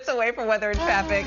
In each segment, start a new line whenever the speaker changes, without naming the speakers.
minutes away from weather and traffic.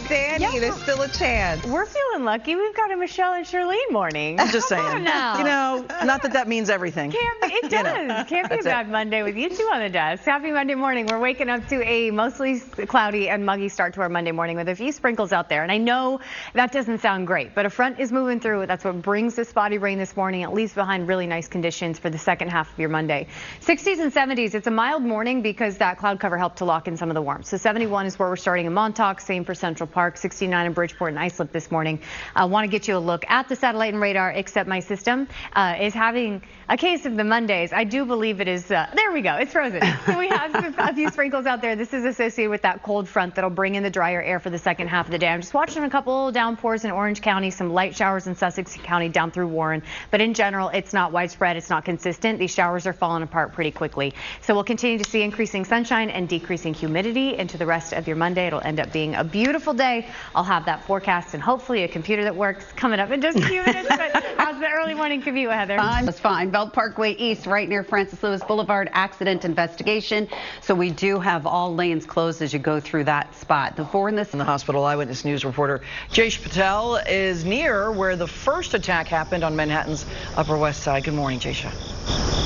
Dani, there's still a chance.
We're feeling lucky. We've got a Michelle and Cherlene morning.
I'm just saying.
Now.
You know, not that means everything.
It does. Can't be a bad Monday with you two on the desk. Happy Monday morning. We're waking up to a mostly cloudy and muggy start to our Monday morning with a few sprinkles out there. And I know that doesn't sound great, but a front is moving through. That's what brings the spotty rain this morning, at least behind really nice conditions for the second half of your Monday. 60s and 70s. It's a mild morning because that cloud cover helped to lock in some of the warmth. So 71 is where we're starting in Montauk, same for Central Park, 69 in Bridgeport and Islip this morning. I want to get you a look at the satellite and radar, except my system is having a case of the Mondays. I do believe it is, there we go, it's frozen. So we have a few sprinkles out there. This is associated with that cold front that'll bring in the drier air for the second half of the day. I'm just watching a couple downpours in Orange County, some light showers in Sussex County down through Warren. But in general, it's not widespread, it's not consistent. These showers are falling apart pretty quickly. So we'll continue to see increasing sunshine and decreasing humidity into the rest of your Monday. It'll end up being a beautiful day. I'll have that forecast and hopefully a computer that works coming up in just a few minutes. But how's the early morning commute, Heather?
It's fine. Belt Parkway East, right near Francis Lewis Boulevard, accident investigation. So we do have all lanes closed as you go through that spot. The
hospital eyewitness news reporter 𝗕𝗶𝗿𝗃𝗍 is near where the first attack happened on Manhattan's Upper West Side. Good morning, 𝗕𝗶𝗍.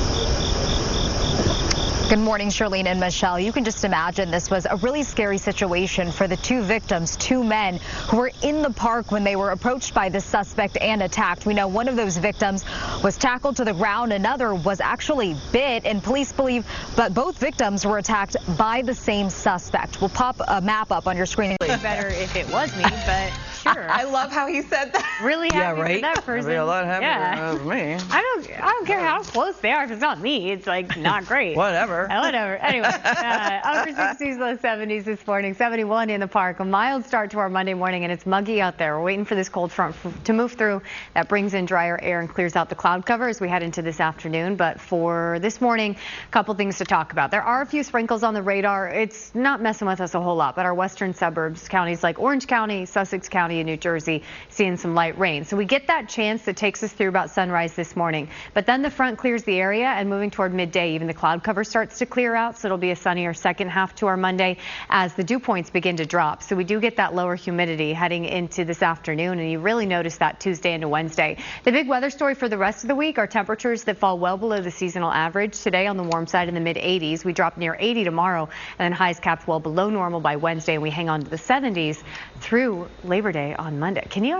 Good morning, Cherlene and Michelle. You can just imagine this was a really scary situation for the two victims, two men who were in the park when they were approached by the suspect and attacked. We know one of those victims was tackled to the ground. Another was actually bit, and police believe but both victims were attacked by the same suspect. We'll pop a map up on your screen.
Better if it was me, but sure.
I love how he said that.
Really happy for that person.
I'd be a lot happier of me.
I don't care how close they are. If it's not me, it's like not great.
Whatever.
Whatever. Anyway, upper 60s, low 70s this morning. 71 in the park. A mild start to our Monday morning, and it's muggy out there. We're waiting for this cold front to move through. That brings in drier air and clears out the cloud cover as we head into this afternoon. But for this morning, a couple things to talk about. There are a few sprinkles on the radar. It's not messing with us a whole lot, but our western suburbs, counties like Orange County, Sussex County, and New Jersey, seeing some light rain. So we get that chance that takes us through about sunrise this morning. But then the front clears the area, and moving toward midday, even the cloud cover starts to clear out. So it'll be a sunnier second half to our Monday as the dew points begin to drop. So we do get that lower humidity heading into this afternoon, and you really notice that Tuesday into Wednesday. The big weather story for the rest of the week are temperatures that fall well below the seasonal average. Today on the warm side in the mid 80s. We drop near 80 tomorrow, and then highs capped well below normal by Wednesday, and we hang on to the 70s through Labor Day on Monday. Can you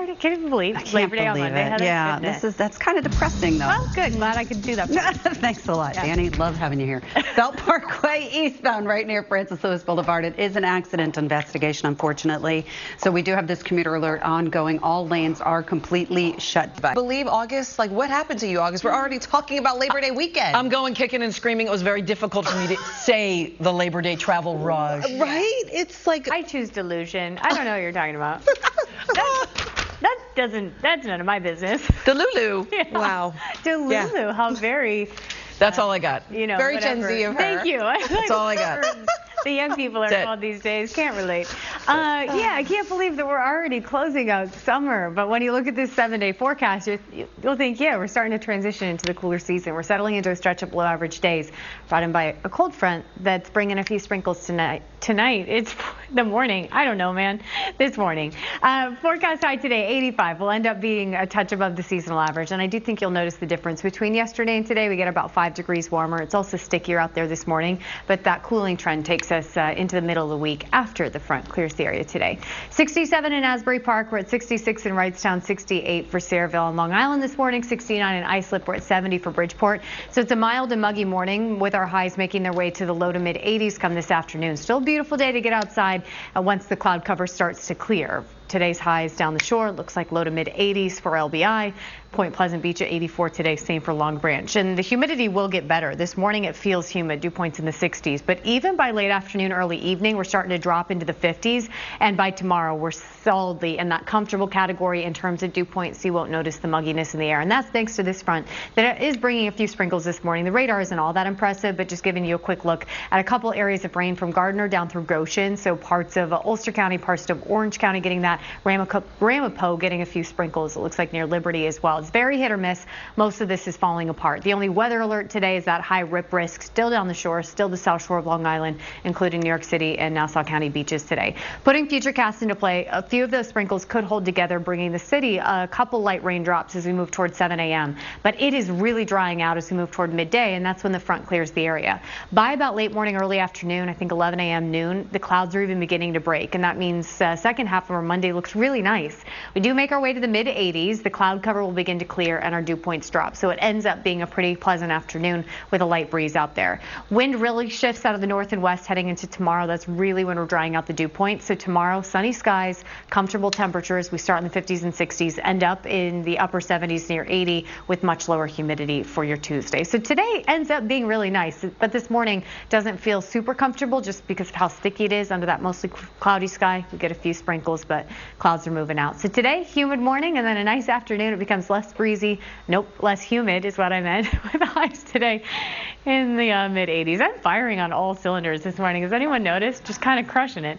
believe Labor Day on Monday, Heather?
Yeah, that's kind of depressing, though.
Well, good. Glad I could do that.
Thanks a lot, Dani. Love having you here. Belt Parkway eastbound, right near Francis Lewis Boulevard. It is an accident investigation, unfortunately. So we do have this commuter alert ongoing. All lanes are completely shut.
I believe August, like what happened to you, August? We're already talking about Labor Day weekend.
I'm going kicking and screaming. It was very difficult for me to say the Labor Day travel rush.
Right? It's like
I choose delusion. I don't know what you're talking about. That's none of my business.
Delulu.
Yeah.
Wow.
Delulu. Yeah. How very.
That's all I got.
You know,
very
whatever.
Gen Z of her.
Thank you.
That's all I got.
The young people are called these days. Can't relate. Yeah, I can't believe that we're already closing out summer. But when you look at this 7-day forecast, you'll think, yeah, we're starting to transition into the cooler season. We're settling into a stretch of below average days brought in by a cold front that's bringing a few sprinkles tonight. It's the morning. I don't know, man. This morning. Forecast high today, 85. Will end up being a touch above the seasonal average. And I do think you'll notice the difference between yesterday and today. We get about 5 degrees warmer. It's also stickier out there this morning. But that cooling trend takes us into the middle of the week after the front clears the area today. 67 in Asbury Park. We're at 66 in Wrightstown, 68 for Sayreville and Long Island this morning, 69 in Islip. We're at 70 for Bridgeport. So it's a mild and muggy morning with our highs making their way to the low to mid 80s come this afternoon. Still a beautiful day to get outside once the cloud cover starts to clear. Today's highs down the shore looks like low to mid 80s for LBI. Point Pleasant Beach at 84 today, same for Long Branch. And the humidity will get better. This morning it feels humid, dew points in the 60s. But even by late afternoon, early evening, we're starting to drop into the 50s. And by tomorrow, we're solidly in that comfortable category in terms of dew points. So you won't notice the mugginess in the air. And that's thanks to this front that is bringing a few sprinkles this morning. The radar isn't all that impressive, but just giving you a quick look at a couple areas of rain from Gardner down through Goshen. So parts of Ulster County, parts of Orange County getting that. 𝗕𝗏𝗃 getting a few sprinkles, it looks like near Liberty as well. It's very hit or miss. Most of this is falling apart. The only weather alert today is that high rip risk still down the shore, still the south shore of Long Island, including New York City and Nassau County beaches today. Putting futurecasts into play, a few of those sprinkles could hold together, bringing the city a couple light raindrops as we move towards 7 a.m. But it is really drying out as we move toward midday, and that's when the front clears the area. By about late morning, early afternoon, I think 11 a.m., noon, the clouds are even beginning to break, and that means second half of our Monday looks really nice. We do make our way to the mid-80s. The cloud cover will begin to clear, and our dew points drop. So it ends up being a pretty pleasant afternoon with a light breeze out there. Wind really shifts out of the north and west heading into tomorrow. That's really when we're drying out the dew points. So tomorrow, sunny skies, comfortable temperatures. We start in the 50s and 60s, end up in the upper 70s near 80 with much lower humidity for your Tuesday. So today ends up being really nice, but this morning doesn't feel super comfortable just because of how sticky it is under that mostly cloudy sky. We get a few sprinkles, but clouds are moving out. So today, humid morning, and then a nice afternoon. It becomes less breezy. Nope, less humid is what I meant with the highs today in the mid-80s. I'm firing on all cylinders this morning. Has anyone noticed? Just kind of crushing it.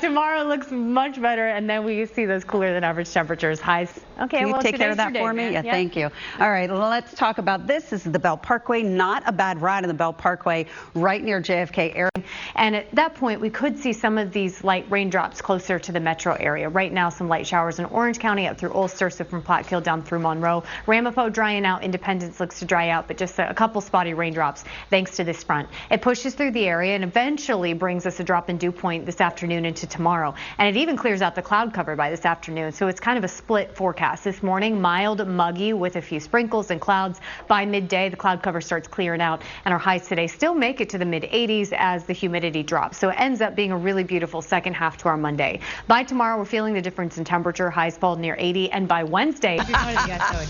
Tomorrow looks much better, and then we see those cooler than average temperatures. Highs. Okay,
Can you
well,
take care of that
today,
for me?
man.
Yeah, thank you. All right, well, let's talk about this. This is the Bell Parkway. Not a bad ride on the Bell Parkway, right near JFK area.
And at that point, we could see some of these light raindrops closer to the metro area. Right now, some light showers in Orange County up through Ulster, so from Platteville down through Monroe. 𝗕𝗏𝗃 drying out. Independence looks to dry out, but just a couple spotty raindrops thanks to this front. It pushes through the area and eventually brings us a drop in dew point this afternoon into tomorrow. And it even clears out the cloud cover by this afternoon. So it's kind of a split forecast. This morning, mild, muggy with a few sprinkles and clouds. By midday, the cloud cover starts clearing out, and our highs today still make it to the mid-80s as the humidity drops. So it ends up being a really beautiful second half to our Monday. By tomorrow, we're feeling the difference in temperature. Highs fall near 80, and by Wednesday,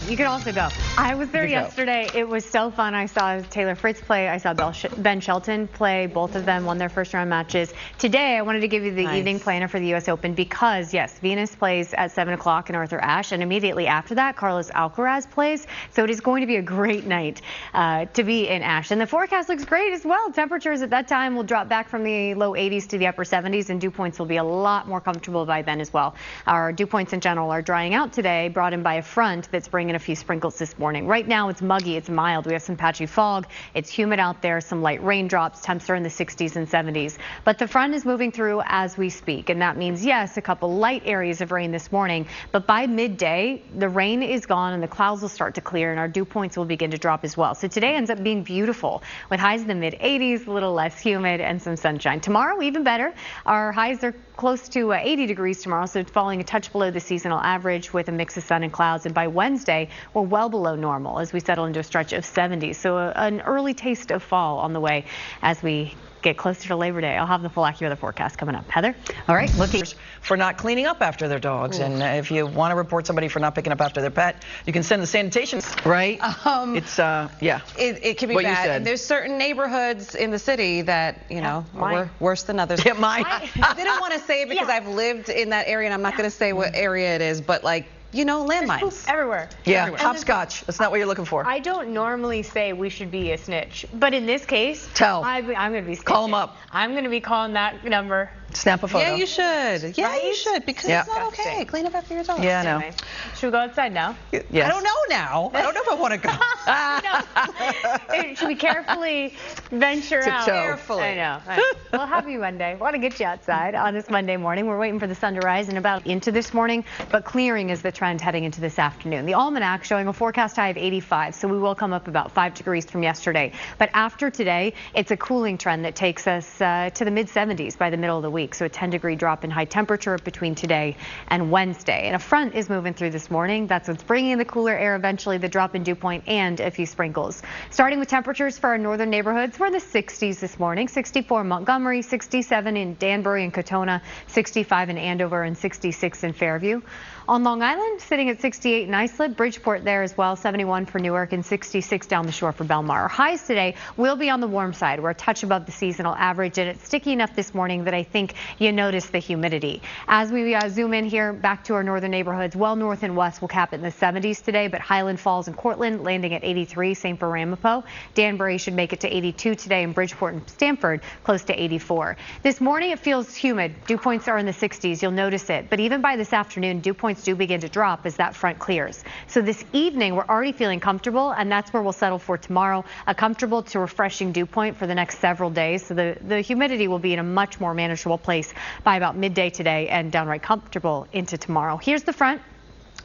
you can also go. I was there yesterday. It was so fun. I saw Taylor Fritz play. I saw Ben Shelton play. Both of them won their first round matches. Today, I wanted to give you the evening planner for the U.S. Open because, yes, Venus plays at 7 o'clock in Arthur Ashe, and immediately after that, Carlos Alcaraz plays. So it is going to be a great night to be in Ashe. And the forecast looks great as well. Temperatures at that time will drop back from the low 80s to the upper 70s, and dew points will be a lot more comfortable by then as well. Our dew points in general are drying out today, brought in by a front that's bringing a few sprinkles this morning. Right now, it's muggy, it's mild. We have some patchy fog. It's humid out there, some light raindrops. Temps are in the 60s and 70s. But the front is moving through as we speak, and that means, yes, a couple light areas of rain this morning, but by midday, the rain is gone and the clouds will start to clear, and our dew points will begin to drop as well. So today ends up being beautiful with highs in the mid-80s, a little less humid, and some sunshine. Tomorrow, even better. Our highs are close to 80 degrees tomorrow, so falling a touch below the seasonal average with a mix of sun and clouds. And by Wednesday, we're well below normal as we settle into a stretch of 70s. So an early taste of fall on the way as we get closer to Labor Day. I'll have the full AccuWeather forecast coming up. Heather?
All right. Looking for not cleaning up after their dogs. Ooh. And if you want to report somebody for not picking up after their pet, you can send the sanitation, right? It's, yeah.
It can be
what
bad. And there's certain neighborhoods in the city that, you know, are worse than others.
Yeah, mine.
I didn't want to say it because I've lived in that area, and I'm not going to say what area it is, but like, you know, landmines.
Everywhere.
Yeah,
everywhere.
hopscotch. That's not what you're looking for.
I don't normally say we should be a snitch, but in this case, I'm going to be snitching.
Call them up.
I'm going to be calling that number.
Snap a photo.
Yeah, you should. Yeah, you should, because it's not okay. Clean up after your dog.
Yeah, I know.
Anyway, should we go outside now?
Yes.
I don't know now. I don't know if I want to go.
Should we carefully venture out?
Carefully.
I know. Well, happy Monday. Want to get you outside on this Monday morning. We're waiting for the sun to rise and about into this morning, but clearing is the trend heading into this afternoon. The almanac showing a forecast high of 85, so we will come up about 5 degrees from yesterday. But after today, it's a cooling trend that takes us to the mid-70s by the middle of the week. So a 10-degree drop in high temperature between today and Wednesday. And a front is moving through this morning. That's what's bringing in the cooler air, eventually the drop in dew point and a few sprinkles. Starting with temperatures for our northern neighborhoods, we're in the 60s this morning. 64 in Montgomery, 67 in Danbury and Katona, 65 in Andover, and 66 in Fairview. On Long Island, sitting at 68 in Islip, Bridgeport there as well, 71 for Newark, and 66 down the shore for Belmar. Our highs today will be on the warm side. We're a touch above the seasonal average, and it's sticky enough this morning that I think think you notice the humidity. As we zoom in here back to our northern neighborhoods, well north and west will cap it in the 70s today, but Highland Falls and Cortland landing at 83, same for Ramapo. Danbury should make it to 82 today, and Bridgeport and Stamford close to 84. This morning it feels humid. Dew points are in the 60s. You'll notice it. But even by this afternoon, dew points do begin to drop as that front clears. So this evening we're already feeling comfortable, and that's where we'll settle for tomorrow. A comfortable to refreshing dew point for the next several days. So the humidity will be in a much more manageable place by about midday today and downright comfortable into tomorrow. Here's the front.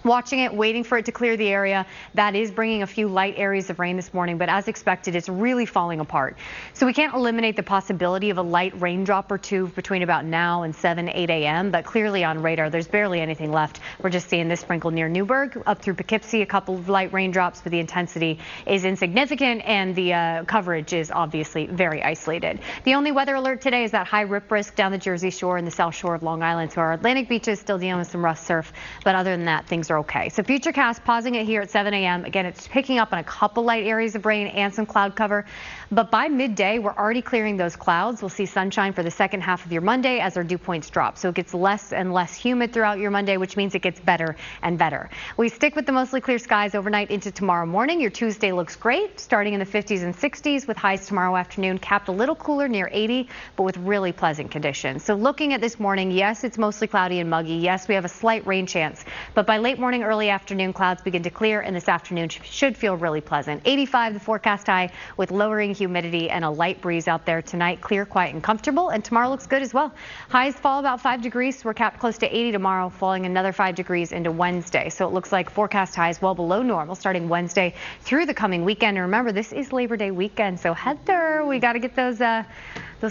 Watching it, waiting for it to clear the area. That is bringing a few light areas of rain this morning, but as expected, it's really falling apart. So we can't eliminate the possibility of a light raindrop or two between about now and 8 a.m., but clearly on radar, there's barely anything left. We're just seeing this sprinkle near Newburgh, up through Poughkeepsie, a couple of light raindrops, but the intensity is insignificant, and the coverage is obviously very isolated. The only weather alert today is that high rip risk down the Jersey Shore and the south shore of Long Island. So our Atlantic beaches still dealing with some rough surf, but other than that, things are okay. So Futurecast pausing it here at 7 a.m. Again, it's picking up on a couple light areas of rain and some cloud cover. But by midday, we're already clearing those clouds. We'll see sunshine for the second half of your Monday as our dew points drop. So it gets less and less humid throughout your Monday, which means it gets better and better. We stick with the mostly clear skies overnight into tomorrow morning. Your Tuesday looks great, starting in the 50s and 60s with highs tomorrow afternoon, capped a little cooler near 80, but with really pleasant conditions. So looking at this morning, yes, it's mostly cloudy and muggy. Yes, we have a slight rain chance, but by late morning, early afternoon, clouds begin to clear, and this afternoon should feel really pleasant. 85 the forecast high with lowering humidity and a light breeze out there tonight. Clear, quiet, and comfortable, and tomorrow looks good as well. Highs fall about 5 degrees. We're capped close to 80 tomorrow, falling another 5 degrees into Wednesday. So it looks like forecast highs well below normal starting Wednesday through the coming weekend. And remember, this is Labor Day weekend, so Heather, we got to get those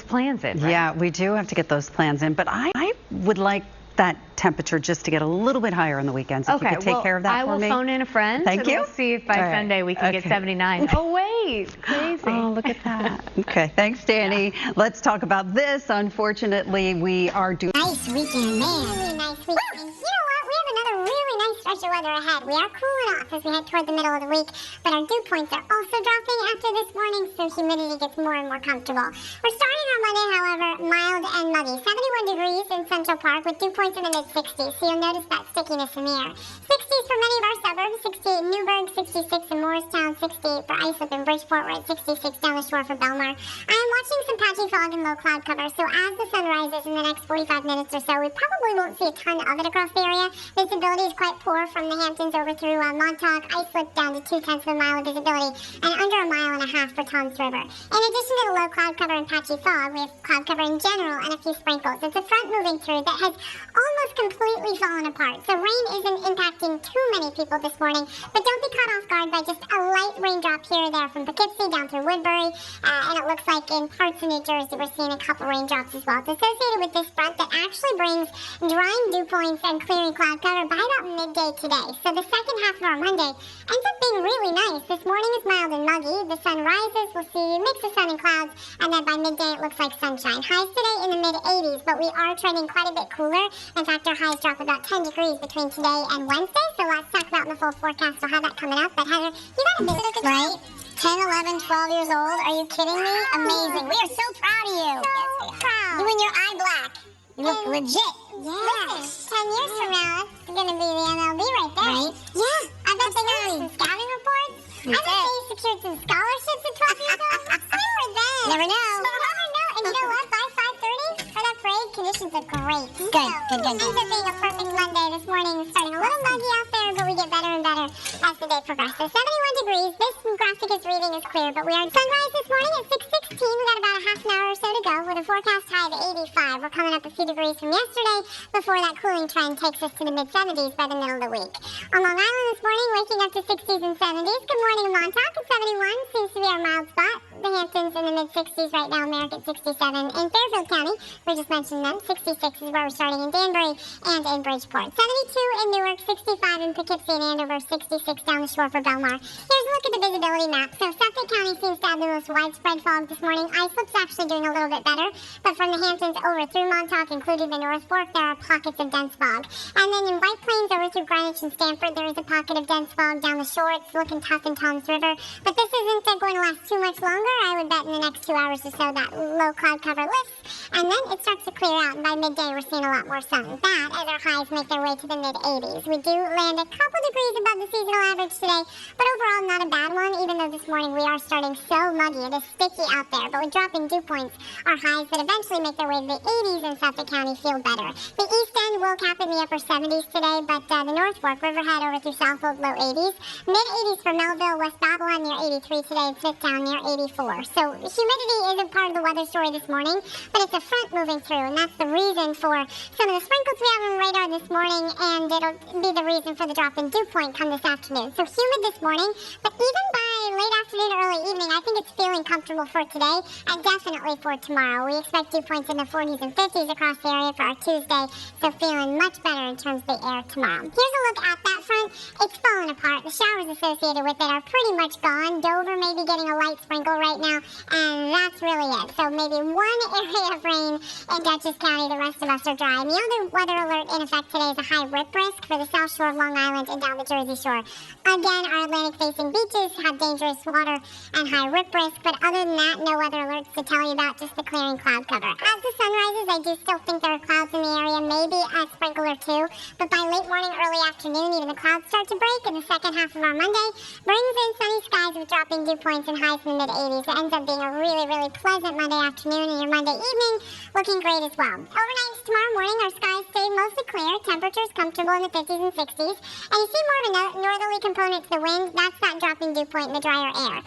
plans in. Right?
Yeah, we do have to get those plans in, but I would like that temperature just to get a little bit higher on the weekends. If you could take care of that for me.
I will phone in a friend.
Thank you.
We'll see if by Sunday we can get 79. Oh, wait. Crazy.
Oh, look at that. Okay. Thanks, Dani. Yeah. Let's talk about this. Unfortunately, we are doing...
Nice weekend, man. Really nice weekend. And you know what? We have another really nice stretch of weather ahead. We are cooling off as we head toward the middle of the week, but our dew points are also dropping after this morning, so humidity gets more and more comfortable. We're starting on Monday, however, mild and muggy. 71 degrees in Central Park with dew points in the mid-60s, so you'll notice that stickiness in the air. 60s for many of our suburbs, 68 in Newburgh, 66 in Morristown, 68 for Islip and Bridgeport. We're at 66 down the shore for Belmar. I am watching some patchy fog and low cloud cover, so as the sun rises in the next 45 minutes or so, we probably won't see a ton of it across the area. Visibility is quite poor from the Hamptons over through Montauk, Islip down to 0.2 of a mile of visibility, and under a mile and a half for Toms River. In addition to the low cloud cover and patchy fog, we have cloud cover in general and a few sprinkles. It's a front moving through that has almost completely fallen apart, so rain isn't impacting too many people this morning, but don't be caught off guard by just a light raindrop here or there from Poughkeepsie down through Woodbury, and it looks like in parts of New Jersey we're seeing a couple raindrops as well. It's associated with this front that actually brings drying dew points and clearing cloud cover by about midday today. So the second half of our Monday ends up being really nice. This morning is mild and muggy. The sun rises, we'll see a mix of sun and clouds, and then by midday it looks like sunshine. Highs today in the mid-80s, but we are trending quite a bit cooler. In fact, our highs drop about 10 degrees between today and Wednesday, so let's talk about in the full forecast. We'll have that coming up. But Heather, you got a bit, right? 10, 11, 12 years old. Are you kidding me? Amazing. We are so proud of you. So proud. You and your eye black. You look legit. Yes. 10 years from now, that's going to be the MLB right there. Right? Yeah. I bet they got some scouting reports. I bet they secured some scholarships at 12 years old. Remember then. Never know. Never know. And you know what? By 5:30 for that parade, conditions are great. Good. Ends up being a perfect Monday this morning. Starting a little muggy out there, but we get better and better as the day progresses. 71 degrees. This graphic is reading is clear, but we are sunrise this morning at 6:16. We got about a half an hour or so to go with a forecast high of 85. We're coming up a few degrees from yesterday before that cooling trend takes us to the mid-70s by the middle of the week. On Long Island this morning, waking up to 60s and 70s. Good morning, Montauk at 71. Seems to be our mild spot. The Hamptons in the mid-60s right now. Merrick at 67. In Fairfield County, we just mentioned them. 66 is where we're starting in Danbury and in Bridgeport. 72 in Newark, 65 in Poughkeepsie and Andover, 66 down the shore for Belmar. Here's a look at the visibility map. So Suffolk County seems to have the most widespread fog this morning. Islip's actually doing a little bit better, but from the Hamptons over through Montauk, including the North Fork, there are pockets of dense fog. And then in White Plains over through Greenwich and Stamford, there is a pocket of dense fog down the shore. It's looking tough in Toms River, but this isn't going to last too much longer. I would bet in the next 2 hours or so that low cloud cover lifts, and then it starts to clear out, and by midday we're seeing a lot more sun. That as our highs make their way to the mid-80s. We do land a couple degrees above the seasonal average today, but overall not a bad one, even though this morning we are starting so muggy. It is sticky out there, but with dropping dew points, our highs that eventually make their way to the 80s in Suffolk County feel better. The east end will cap in the upper 70s today, but the North Fork, Riverhead over through Southfield, low 80s. Mid-80s for Melville, West Babylon near 83 today, and Smithtown near 84. So humidity isn't part of the weather story this morning, but it's a front moving through, and that's the reason for some of the sprinkles we have on the radar this morning, and it'll be the reason for the drop in dew point come this afternoon. So humid this morning, but even by late afternoon or early evening, I think it's feeling comfortable for today, and definitely for tomorrow. We expect dew points in the 40s and 50s across the area for our Tuesday, so feeling much better in terms of the air tomorrow. Here's a look at that front. It's falling apart. The showers associated with it are pretty much gone. Dover may be getting a light sprinkle right now, and that's really it. So maybe one area of rain in Dutchess County. The rest of us are dry. And the other weather alert in effect today is a high rip risk for the south shore of Long Island and down the Jersey Shore. Again, our Atlantic-facing beaches have dangerous water and high rip risk, but other than that, no weather alerts to tell you about, just the clearing cloud cover. As the sun rises, I do still think there are clouds in the area, maybe a sprinkle or two, but by late morning, early afternoon, even the clouds start to break, and the second half of our Monday brings in sunny skies with dropping dew points and highs in the mid-80s. It ends up being a really, really pleasant Monday afternoon, and your Monday evening looking great as well. Overnight to tomorrow morning, our skies stay mostly clear, temperatures comfortable in the 50s and 60s, and you see more of a northerly component to the wind. That's that dropping dew point in the drier air.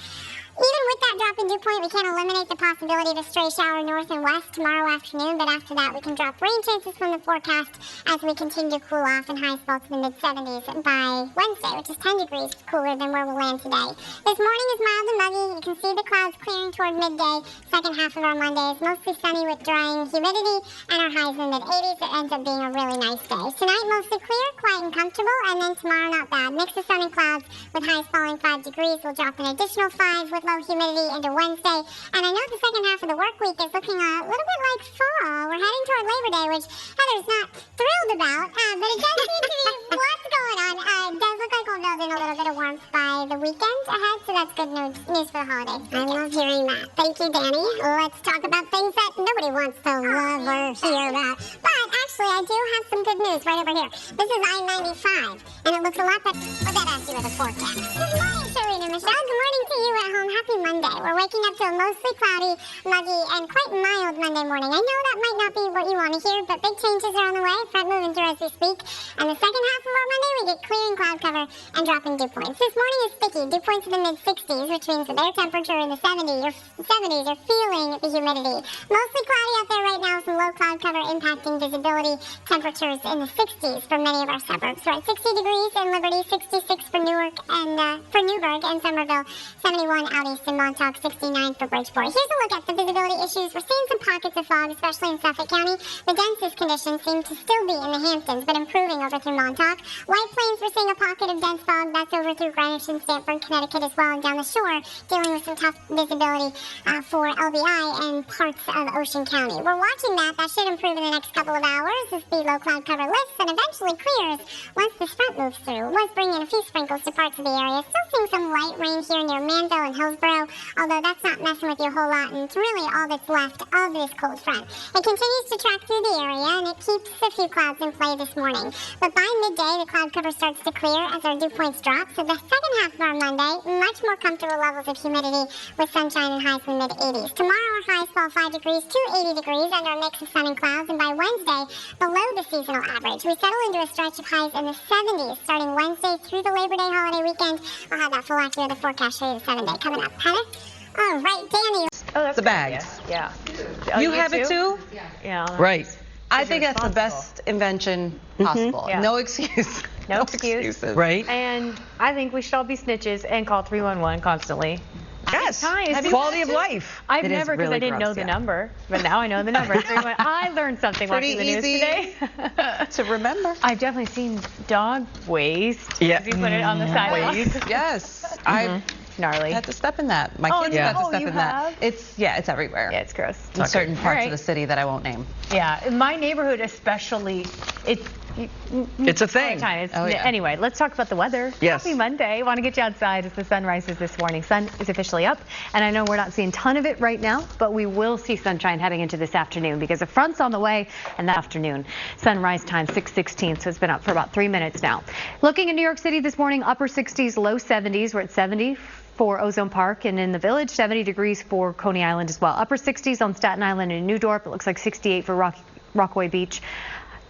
Even with that drop in dew point, we can't eliminate the possibility of a stray shower north and west tomorrow afternoon, but after that we can drop rain chances from the forecast as we continue to cool off, and highs fall to the mid-70s by Wednesday, which is 10 degrees cooler than where we'll land today. This morning is mild and muggy. You can see the clouds clearing toward midday. Second half of our Monday is mostly sunny with drying humidity, and our highs in the mid-80s. It ends up being a really nice day. Tonight mostly clear, quiet and comfortable, and then tomorrow not bad. Mix of sun and clouds with highs falling 5 degrees. We'll drop an additional 5 with low humidity into Wednesday. And I know the second half of the work week is looking a little bit like fall. We're heading toward Labor Day, which Heather's not thrilled about, but it does seem to be what's going on. It does look like we'll build in a little bit of warmth by the weekend ahead, so that's good news for the holidays. I love hearing that. Thank you, Dani. Let's talk about things that nobody wants to love or hear about. But actually, I do have some good news right over here. This is I-95, and it looks a lot better. Well, that has to do with the forecast. Good morning, 𝗕𝗏 and Michelle. Good morning to you at home. Happy Monday. We're waking up to a mostly cloudy, muggy, and quite mild Monday morning. I know that might not be what you want to hear, but big changes are on the way. Front moving through as we speak. And the second half of our Monday, we get clearing cloud cover and dropping dew points. This morning is sticky. Dew points in the mid-60s, which means with their temperature in the 70s, you're feeling the humidity. Mostly cloudy out there right now, some low cloud cover impacting visibility. Temperatures in the 60s for many of our suburbs. We're at 60 degrees in Liberty, 66 for Newark and for Newburgh and Somerville, 71 out east in Montauk, 69 for Bridgeport. Here's a look at the visibility issues. We're seeing some pockets of fog, especially in Suffolk County. The densest conditions seem to still be in the Hamptons, but improving over through Montauk. White Plains, we're seeing a pocket of dense fog. That's over through Greenwich and Stamford, Connecticut as well, and down the shore, dealing with some tough visibility for LBI and parts of Ocean County. We're watching that. That should improve in the next couple of hours as the low cloud cover lifts and eventually clears once this front moves through. It was bringing a few sprinkles to parts of the area. Still seeing some light rain here near Manville and Hillsborough, although that's not messing with you a whole lot, and it's really all that's left of this cold front. It continues to track through the area, and it keeps a few clouds in play this morning. But by midday, the cloud cover starts to clear as our dew points drop, so the second half of our Monday, much more comfortable levels of humidity with sunshine and highs in the mid-80s. Tomorrow, our highs fall 5 degrees to 80 degrees under a mix of sun and clouds, and by Wednesday, below the seasonal average. We settle into a stretch of highs in the 70s starting Wednesday through the Labor Day holiday weekend. I'll have that full accurate of the forecast for you the 7-day coming up. Heather? All right, Dani.
Oh, that's
the bags.
Yeah.
You have it too?
Yeah.
Right.
I think that's the best invention possible.
Yeah.
No excuse.
No excuses.
Right.
And I think we should all be snitches and call 311 constantly.
Yes.
Have you
Quality of life.
I've
It is
never, because
really
I didn't
gross,
know the
yeah.
number, but now I know the number. I learned something
Pretty
watching the news
easy
today.
to remember.
I've definitely seen dog waste.
Yeah.
If you put it on the sidewalk.
Yes. I
Gnarly.
had to step in that. My
Oh,
kids
yeah.
had to
Oh,
step
you
in that.
have?
It's everywhere.
Yeah, it's gross.
In certain parts
All right.
of the city that I won't name.
Yeah, in my neighborhood especially,
It's a thing.
Anyway, let's talk about the weather.
Yes.
Happy Monday. Want to get you outside as the sun rises this morning. Sun is officially up, and I know we're not seeing a ton of it right now, but we will see sunshine heading into this afternoon because a front's on the way, and that afternoon. Sunrise time 6:16, so it's been up for about 3 minutes now. Looking at New York City this morning, upper 60s, low 70s. We're at 70 for Ozone Park, and in the Village, 70 degrees for Coney Island as well. Upper 60s on Staten Island and New Dorp. It looks like 68 for Rockaway Beach.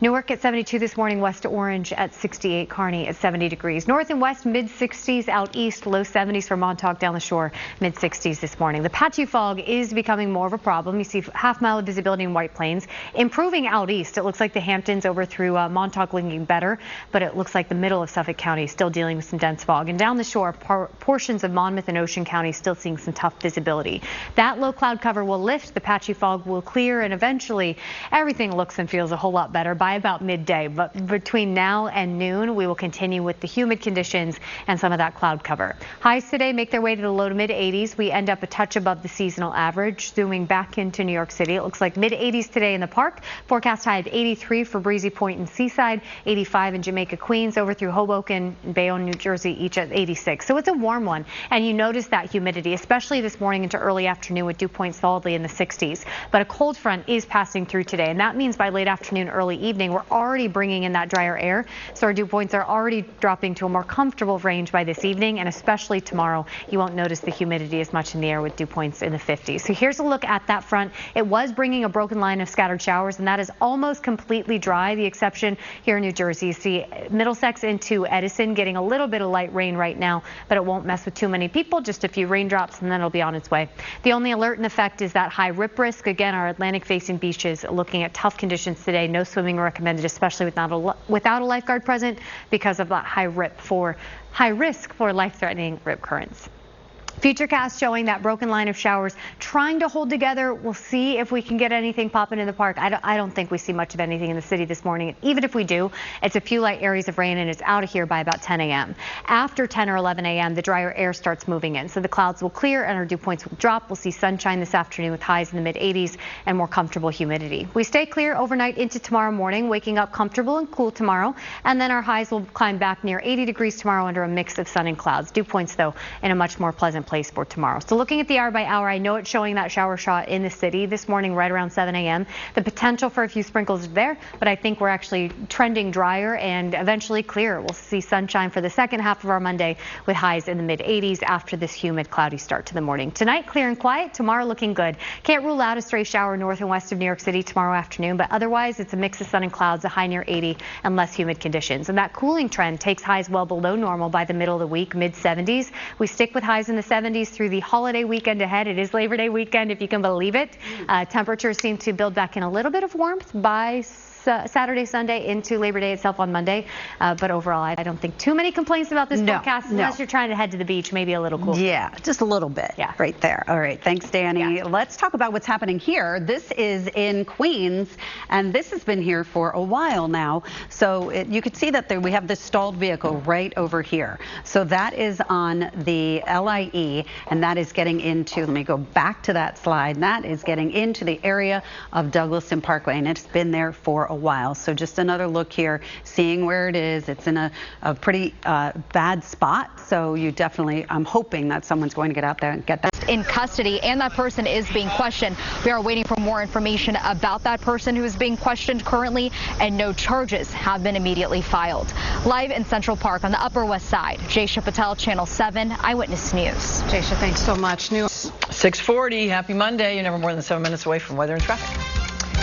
Newark at 72 this morning, west to Orange at 68, Kearney at 70 degrees. North and west, mid-60s, out east, low 70s for Montauk down the shore, mid-60s this morning. The patchy fog is becoming more of a problem. You see half-mile of visibility in White Plains. Improving out east. It looks like the Hamptons over through Montauk looking better, but it looks like the middle of Suffolk County still dealing with some dense fog. And down the shore, portions of Monmouth and Ocean County still seeing some tough visibility. That low cloud cover will lift, the patchy fog will clear, and eventually everything looks and feels a whole lot better by about midday. But between now and noon, we will continue with the humid conditions and some of that cloud cover. Highs today make their way to the low to mid 80s. We end up a touch above the seasonal average. Zooming back into New York City, it looks like mid 80s today in the park. Forecast high of 83 for Breezy Point and Seaside, 85 in Jamaica, Queens, over through Hoboken and Bayonne, New Jersey, each at 86. So it's a warm one, and you notice that humidity, especially this morning into early afternoon with dew points solidly in the 60s. But a cold front is passing through today, and that means by late afternoon, early evening, we're already bringing in that drier air, so our dew points are already dropping to a more comfortable range by this evening, and especially tomorrow you won't notice the humidity as much in the air with dew points in the 50s. So here's a look at that front. It was bringing a broken line of scattered showers, and that is almost completely dry. The exception here in New Jersey, you see Middlesex into Edison getting a little bit of light rain right now, but it won't mess with too many people, just a few raindrops, and then it'll be on its way. The only alert in effect is that high rip risk. Again, our Atlantic facing beaches looking at tough conditions today. No swimming recommended, especially without a lifeguard present, because of that high risk for life-threatening rip currents. Futurecast showing that broken line of showers trying to hold together. We'll see if we can get anything popping in the park. I don't think we see much of anything in the city this morning. Even if we do, it's a few light areas of rain, and it's out of here by about 10 a.m. After 10 or 11 a.m., the drier air starts moving in. So the clouds will clear and our dew points will drop. We'll see sunshine this afternoon with highs in the mid-80s and more comfortable humidity. We stay clear overnight into tomorrow morning, waking up comfortable and cool tomorrow. And then our highs will climb back near 80 degrees tomorrow under a mix of sun and clouds. Dew points, though, in a much more pleasant place for tomorrow. So looking at the hour by hour, I know it's showing that shower shot in the city this morning right around 7 a.m. The potential for a few sprinkles is there, but I think we're actually trending drier and eventually clear. We'll see sunshine for the second half of our Monday with highs in the mid-80s after this humid, cloudy start to the morning. Tonight, clear and quiet. Tomorrow, looking good. Can't rule out a stray shower north and west of New York City tomorrow afternoon, but otherwise, it's a mix of sun and clouds, a high near 80 and less humid conditions. And that cooling trend takes highs well below normal by the middle of the week, mid-70s. We stick with highs in the 70s through the holiday weekend ahead. It is Labor Day weekend, if you can believe it. Temperatures seem to build back in a little bit of warmth by Saturday, Sunday into Labor Day itself on Monday. But overall, I don't think too many complaints about this forecast unless you're trying to head to the beach, maybe a little cool.
Yeah, just a little bit right there. All right, thanks, Dani.
Yeah.
Let's talk about what's happening here. This is in Queens, and this has been here for a while now. So you can see that we have this stalled vehicle right over here. So that is on the LIE, and that is getting into, let me go back to that slide, that is getting into the area of Douglaston Parkway, and it's been there for a while. So just another look here, seeing where it is. It's in a pretty bad spot. So you definitely, I'm hoping that someone's going to get out there and get that
in custody, and that person is being questioned. We are waiting for more information about that person who is being questioned currently, and no charges have been immediately filed. Live in Central Park on the Upper West Side, 𝗕𝗫 Channel 7 Eyewitness News.
𝗕𝗫, thanks so much.
6:40, happy Monday. You're never more than 7 minutes away from weather and traffic.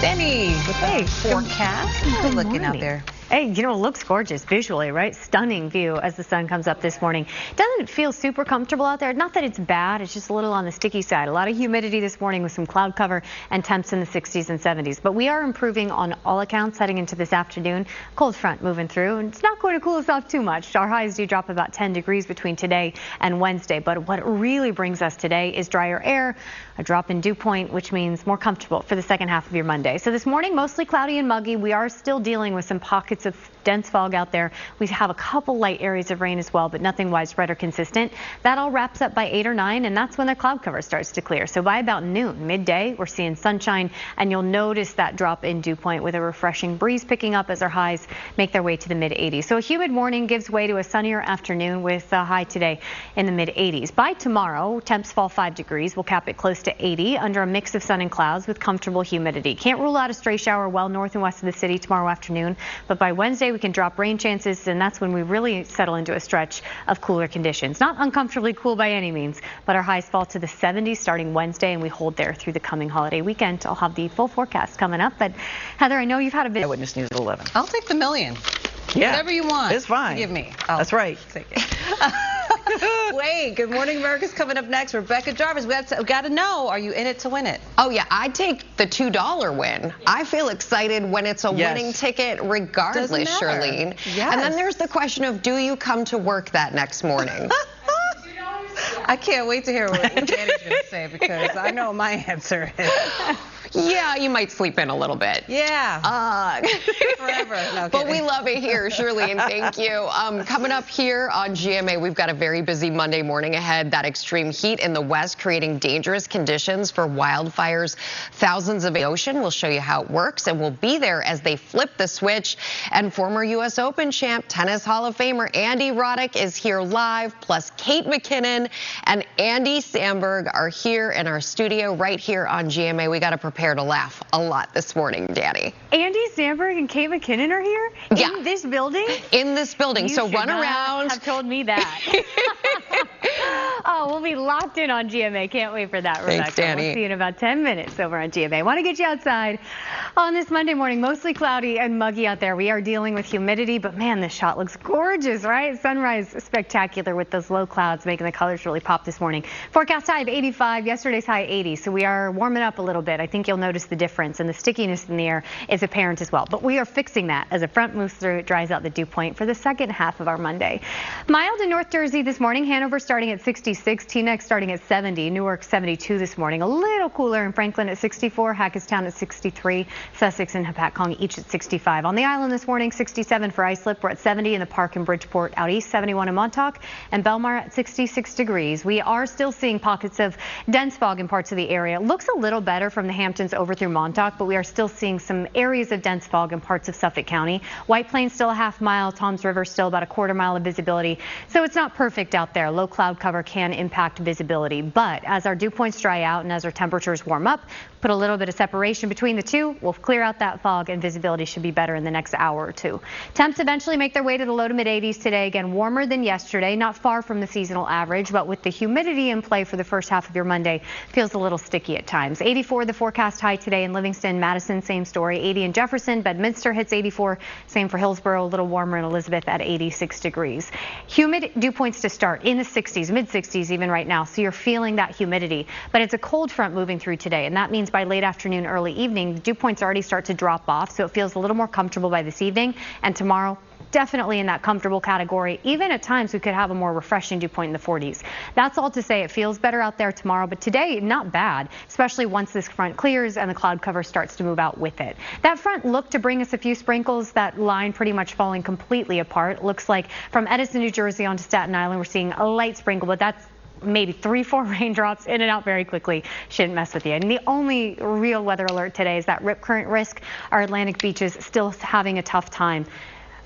Dani with the forecast.
Good looking out there.
Hey, you know, it looks gorgeous visually, right? Stunning view as the sun comes up this morning. Doesn't feel super comfortable out there. Not that it's bad. It's just a little on the sticky side. A lot of humidity this morning with some cloud cover and temps in the 60s and 70s. But we are improving on all accounts heading into this afternoon. Cold front moving through, and it's not going to cool us off too much. Our highs do drop about 10 degrees between today and Wednesday. But what really brings us today is drier air, a drop in dew point, which means more comfortable for the second half of your Monday. So this morning, mostly cloudy and muggy. We are still dealing with some pockets pockets of dense fog out there. We have a couple light areas of rain as well, but nothing widespread or consistent. That all wraps up by 8 or 9, and that's when the cloud cover starts to clear. So by about noon, midday, we're seeing sunshine, and you'll notice that drop in dew point with a refreshing breeze picking up as our highs make their way to the mid-80s. So a humid morning gives way to a sunnier afternoon with a high today in the mid-80s. By tomorrow, temps fall 5 degrees. We'll cap it close to 80 under a mix of sun and clouds with comfortable humidity. Can't rule out a stray shower well north and west of the city tomorrow afternoon, but by Wednesday we can drop rain chances, and that's when we really settle into a stretch of cooler conditions. Not uncomfortably cool by any means, but our highs fall to the 70s starting Wednesday, and we hold there through the coming holiday weekend. I'll have the full forecast coming up, but Heather, I know you've had a bit.
Eyewitness News at 11.
I'll take the million.
Yeah.
Whatever you want.
It's fine.
Give me.
That's right.
Take it. Wait, Good Morning America's coming up next. Rebecca Jarvis, we got to know, are you in it to win it?
Oh, yeah, I take the $2 win. I feel excited when it's a winning ticket regardless, Charlene.
Yes.
And then there's the question of, do you come to work that next morning?
I can't wait to hear what Danny's going to say, because I know my answer is.
Yeah, you might sleep in a little bit.
Yeah. Forever. No,
but we love it here, Charlene. Thank you. Coming up here on GMA, we've got a very busy Monday morning ahead. That extreme heat in the west creating dangerous conditions for wildfires. Thousands of the ocean. We'll show you how it works, and we'll be there as they flip the switch. And former U.S. Open champ, tennis Hall of Famer Andy Roddick is here live, plus Kate McKinnon and Andy Samberg are here in our studio right here on GMA. We got to prepare to laugh a lot this morning, Danny.
Andy Samberg and Kate McKinnon are here?
Yeah.
In this building?
In this building.
You
so
should
run
not
around.
have told me that. Oh, we'll be locked in on GMA. Can't wait for that, Rebecca.
Thanks, Danny.
We'll see you in about 10 minutes over on GMA. Want to get you outside on this Monday morning. Mostly cloudy and muggy out there. We are dealing with humidity, but man, this shot looks gorgeous, right? Sunrise spectacular with those low clouds making the colors really pop this morning. Forecast high of 85, yesterday's high 80, so we are warming up a little bit. I think you'll notice the difference, and the stickiness in the air is apparent as well. But we are fixing that as a front moves through. It dries out the dew point for the second half of our Monday. Mild in North Jersey this morning. Hanover starting at 66, Teaneck starting at 70, Newark 72 this morning. A little cooler in Franklin at 64, Hackettstown at 63, Sussex and Hapatcong each at 65. On the island this morning, 67 for Islip. We're at 70 in the Park in Bridgeport. Out east, 71 in Montauk, and Belmar at 66 degrees. We are still seeing pockets of dense fog in parts of the area. It looks a little better from the Hamptons over through Montauk, but we are still seeing some areas of dense fog in parts of Suffolk County. White Plains still a half mile, Toms River still about a quarter mile of visibility. So it's not perfect out there. Low cloud cover can impact visibility, but as our dew points dry out and as our temperatures warm up, put a little bit of separation between the two, we'll clear out that fog and visibility should be better in the next hour or two. Temps eventually make their way to the low to mid 80s today. Again, warmer than yesterday, not far from the seasonal average, but with the humidity in play for the first half of your Monday, feels a little sticky at times. 84 the forecast high today in Livingston, Madison, same story. 80 in Jefferson, Bedminster hits 84, same for Hillsborough, a little warmer in Elizabeth at 86 degrees. Humid dew points to start in the 60s, mid 60s even right now, so you're feeling that humidity, but it's a cold front moving through today, and that means by late afternoon, early evening, the dew points already start to drop off, so it feels a little more comfortable by this evening, and tomorrow, definitely in that comfortable category. Even at times, we could have a more refreshing dew point in the 40s. That's all to say it feels better out there tomorrow, but today, not bad, especially once this front clears and the cloud cover starts to move out with it. That front looked to bring us a few sprinkles, that line pretty much falling completely apart. Looks like from Edison, New Jersey onto Staten Island, we're seeing a light sprinkle, but that's maybe 3-4 raindrops in and out very quickly. Shouldn't mess with you. And the only real weather alert today is that rip current risk. Our Atlantic beaches still having a tough time.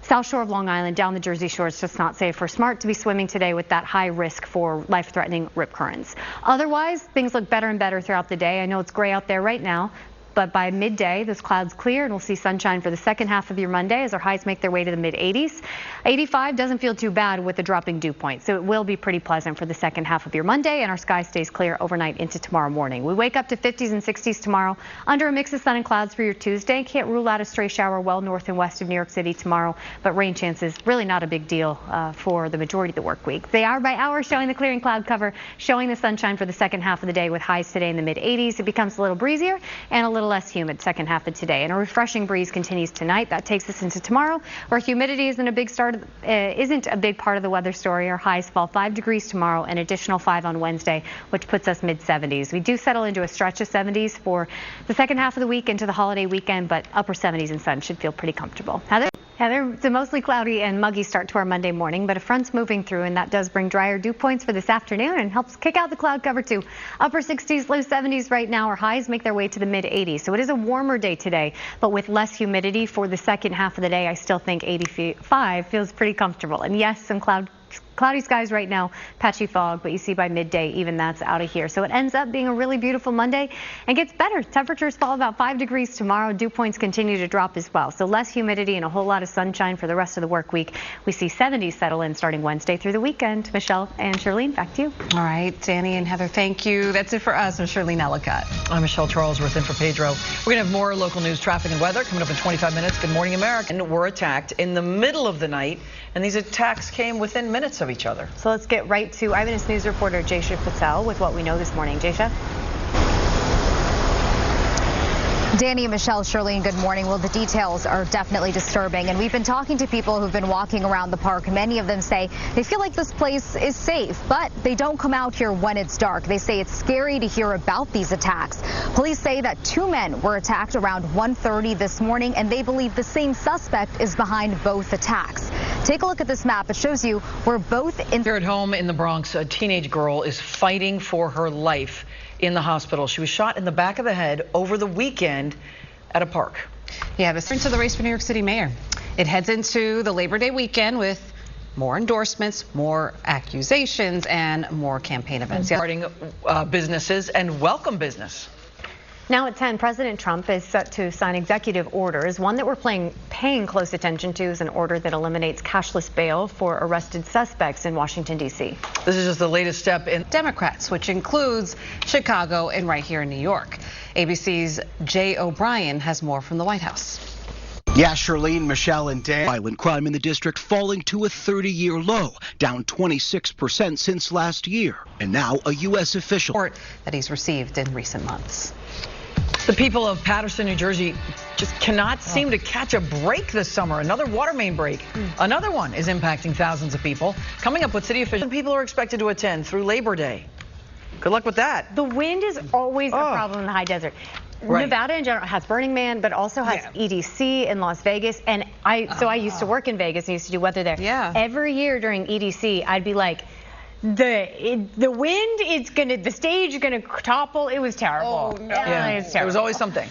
South shore of Long Island, down the Jersey shore, it's just not safe or smart to be swimming today with that high risk for life-threatening rip currents. Otherwise, things look better and better throughout the day. I know it's gray out there right now, but by midday, those clouds clear and we'll see sunshine for the second half of your Monday as our highs make their way to the mid-80s. 85 doesn't feel too bad with the dropping dew point, so it will be pretty pleasant for the second half of your Monday, and our sky stays clear overnight into tomorrow morning. We wake up to 50s and 60s tomorrow under a mix of sun and clouds for your Tuesday. Can't rule out a stray shower well north and west of New York City tomorrow, but rain chances really not a big deal for the majority of the work week. They hour by hour showing the clearing cloud cover, showing the sunshine for the second half of the day with highs today in the mid-80s. It becomes a little breezier and a little less humid second half of today, and a refreshing breeze continues tonight. That takes us into tomorrow, where humidity isn't a big part of the weather story. Our highs fall 5 degrees tomorrow, an additional 5 on Wednesday, which puts us mid-70s. We do settle into a stretch of 70s for the second half of the week into the holiday weekend, but upper 70s and sun should feel pretty comfortable. Heather? Yeah, it's a mostly cloudy and muggy start to our Monday morning, but a front's moving through, and that does bring drier dew points for this afternoon and helps kick out the cloud cover to upper 60s, low 70s right now. Our highs make their way to the mid 80s. So it is a warmer day today, but with less humidity for the second half of the day, I still think 85 feels pretty comfortable. And yes, some cloudy skies right now, patchy fog, but you see by midday, even that's out of here. So it ends up being a really beautiful Monday and gets better. Temperatures fall about 5 degrees tomorrow. Dew points continue to drop as well. So less humidity and a whole lot of sunshine for the rest of the work week. We see 70s settle in starting Wednesday through the weekend. Michelle and Charlene, back to you.
All right, Dani and Heather, thank you. That's it for us. I'm Charlene Ellicott.
I'm Michelle Charlesworth in for Pedro. We're going to have more local news, traffic, and weather coming up in 25 minutes. Good morning, America. And we're attacked in the middle of the night, and these attacks came within minutes of each other.
So let's get right to Eyewitness News reporter 𝗕𝗶𝗿𝗃 with what we know this morning. 𝗕𝗶𝗿𝗃.
Dani and Michelle, Charlene, good morning. Well, the details are definitely disturbing, and we've been talking to people who've been walking around the park. Many of them say they feel like this place is safe, but they don't come out here when it's dark. They say it's scary to hear about these attacks. Police say that 2 men were attacked around 1:30 this morning, and they believe the same suspect is behind both attacks. Take a look at this map. It shows you where both
Here at home in the Bronx, a teenage girl is fighting for her life in the hospital. She was shot in the back of the head over the weekend at a park.
Yeah, this turns to the race for New York City mayor. It heads into the Labor Day weekend with more endorsements, more accusations, and more campaign events.
Starting businesses and welcome business.
Now at 10, President Trump is set to sign executive orders. One that we're paying close attention to is an order that eliminates cashless bail for arrested suspects in Washington, D.C.
This is just the latest step in
Democrats, which includes Chicago and right here in New York. ABC's Jay O'Brien has more from the White House.
Yeah, Charlene, Michelle, and Dan. Violent crime in the district falling to a 30-year low, down 26% since last year. And now a U.S. official
report that he's received in recent months.
The people of Paterson, New Jersey just cannot seem to catch a break this summer. Another water main break. Another one is impacting thousands of people. Coming up with city officials, people are expected to attend through Labor Day. Good luck with that.
The wind is always a problem in the high desert.
Right.
Nevada in general has Burning Man, but also has EDC in Las Vegas. And I used to work in Vegas and used to do weather there.
Yeah.
Every year during EDC, I'd be like, the wind, the stage is gonna topple. It was terrible.
Oh, no.
Yeah,
It's terrible.
it was always something.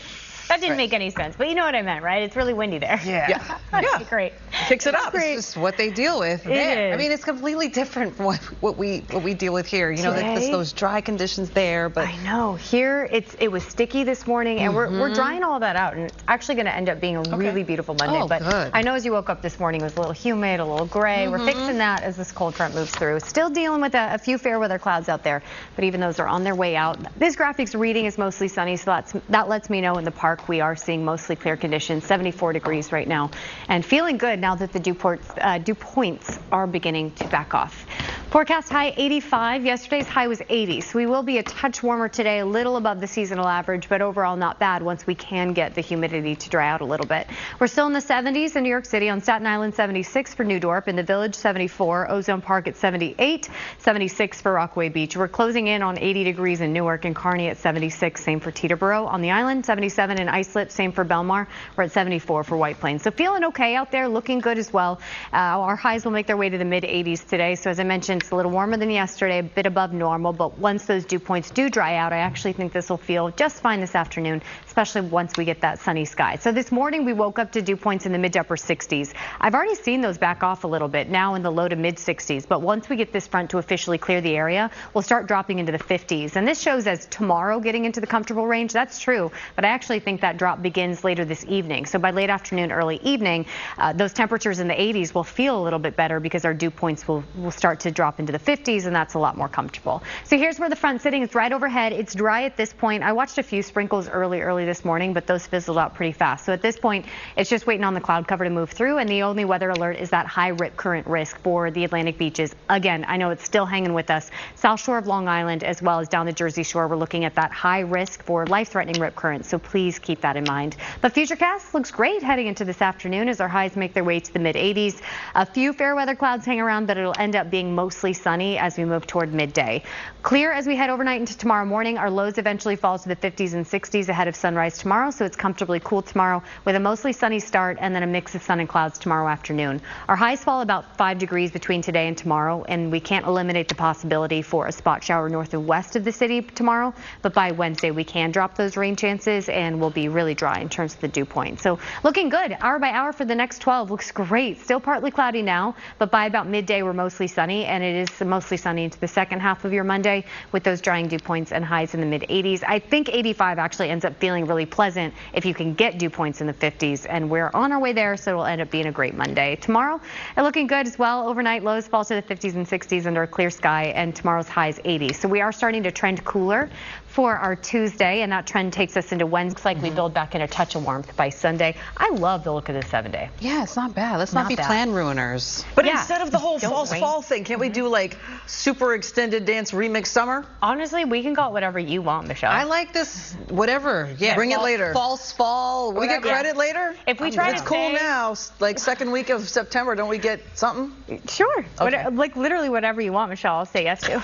That didn't make any sense, but you know what I meant, right? It's really windy there.
Yeah.
Yeah. Great.
Kicks it up.
This is what they deal with there.
is.
I mean, it's completely different from what we deal with here. You know,
Today?
those dry conditions there, but
I know. Here, it was sticky this morning, and we're drying all that out, and it's actually going to end up being a really beautiful Monday.
Oh,
but
good.
I know as you woke up this morning, it was a little humid, a little gray. We're fixing that as this cold front moves through. Still dealing with a few fair weather clouds out there, but even those are on their way out. This graphic's reading is mostly sunny, so that lets me know in the park we are seeing mostly clear conditions, 74 degrees right now, and feeling good now that the dew points are beginning to back off. Forecast high 85. Yesterday's high was 80, so we will be a touch warmer today, a little above the seasonal average, but overall not bad once we can get the humidity to dry out a little bit. We're still in the 70s in New York City. On Staten Island, 76 for New Dorp. In the Village, 74. Ozone Park at 78. 76 for Rockaway Beach. We're closing in on 80 degrees in Newark and Kearney at 76. Same for Teterboro. On the island, 77 in Islip. Same for Belmar. We're at 74 for White Plains. So feeling okay out there, looking good as well. Our highs will make their way to the mid 80s today. So as I mentioned, it's a little warmer than yesterday, a bit above normal, but once those dew points do dry out, I actually think this will feel just fine this afternoon, especially once we get that sunny sky. So this morning we woke up to dew points in the mid to upper 60s. I've already seen those back off a little bit, now in the low to mid 60s, but once we get this front to officially clear the area, we'll start dropping into the 50s. And this shows as tomorrow getting into the comfortable range. That's true, but I actually think that drop begins later this evening. So by late afternoon, early evening, those temperatures in the 80s will feel a little bit better because our dew points will start to drop into the 50s, and that's a lot more comfortable. So here's where the front's sitting. It's right overhead. It's dry at this point. I watched a few sprinkles early this morning, but those fizzled out pretty fast. So at this point, it's just waiting on the cloud cover to move through, and the only weather alert is that high rip current risk for the Atlantic beaches. Again, I know it's still hanging with us. South shore of Long Island as well as down the Jersey Shore, we're looking at that high risk for life-threatening rip currents, so please keep that in mind. But Futurecast looks great heading into this afternoon as our highs make their way to the mid 80s. A few fair weather clouds hang around, but it'll end up being mostly sunny as we move toward midday. Clear as we head overnight into tomorrow morning. Our lows eventually fall to the 50s and 60s ahead of sun. sunrise tomorrow, so it's comfortably cool tomorrow with a mostly sunny start and then a mix of sun and clouds tomorrow afternoon. Our highs fall about 5 degrees between today and tomorrow, and we can't eliminate the possibility for a spot shower north and west of the city tomorrow, but by Wednesday we can drop those rain chances and we'll be really dry in terms of the dew point. So looking good hour by hour for the next 12. Looks great. Still partly cloudy now, but by about midday we're mostly sunny, and it is mostly sunny into the second half of your Monday with those drying dew points and highs in the mid-80s. I think 85 actually ends up feeling really pleasant if you can get dew points in the 50s, and we're on our way there, so it'll end up being a great Monday. Tomorrow, looking good as well. Overnight lows fall to the 50s and 60s under a clear sky, and tomorrow's highs 80. So we are starting to trend cooler for our Tuesday, and that trend takes us into Wednesday. Looks like we build back in a touch of warmth by Sunday. I love the look of this 7-day.
Yeah, it's not bad. Let's not be plan ruiners.
But instead of the whole false fall thing, can't we do like super extended dance remix summer?
Honestly, we can call it whatever you want, Michelle.
I like this, whatever. Yeah,
bring it later.
False fall.
We get credit later?
If we try
it's
to
cool
say,
now. Like second week of September, don't we get something?
Sure.
Okay.
Like literally whatever you want, Michelle, I'll say yes to.